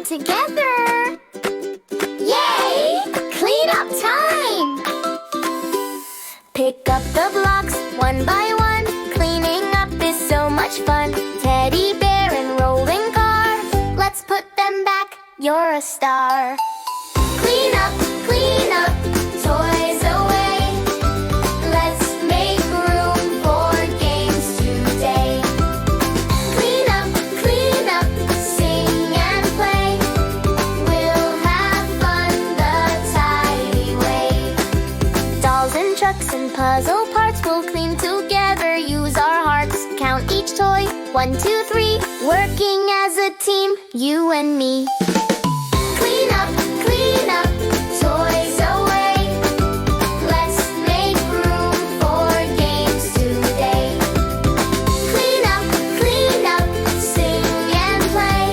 together. Yay! Clean up time! Pick up the blocks one by one. Cleaning up is so much fun. Teddy bear and rolling car. Let's put them back. You're a star. Clean up, toys away. Let's make room for games today. Clean up, sing and play. We'll have fun the tidy way. Dolls and trucks and puzzle parts we'll clean together. Use our hearts, count each toy. 1, 2, 3. Working as a team, you and me. Clean up, toys away. Let's make room for games today. Clean up, sing and play.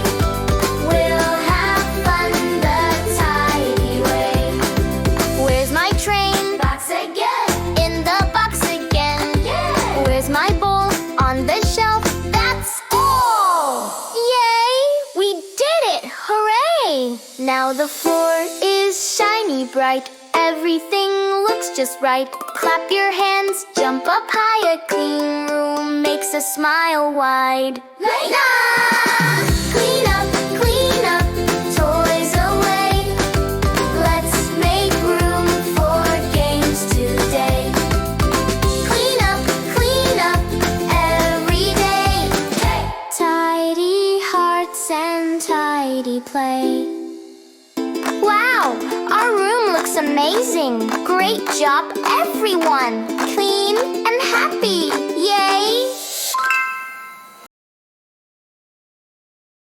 We'll have fun the tidy way. Where's my train? Box again. In the box again. Yeah. Where's my bowl? On the shelf. That's all! Yay! We did it! Hooray! Now the floor is shiny bright. Everything looks just right. Clap your hands, jump up high. A clean room makes a smile wide. Clean up, toys away. Let's make room for games today. Clean up, every day. Tidy hearts and tidy play. Wow, our room looks amazing. Great job, everyone. Clean and happy. Yay!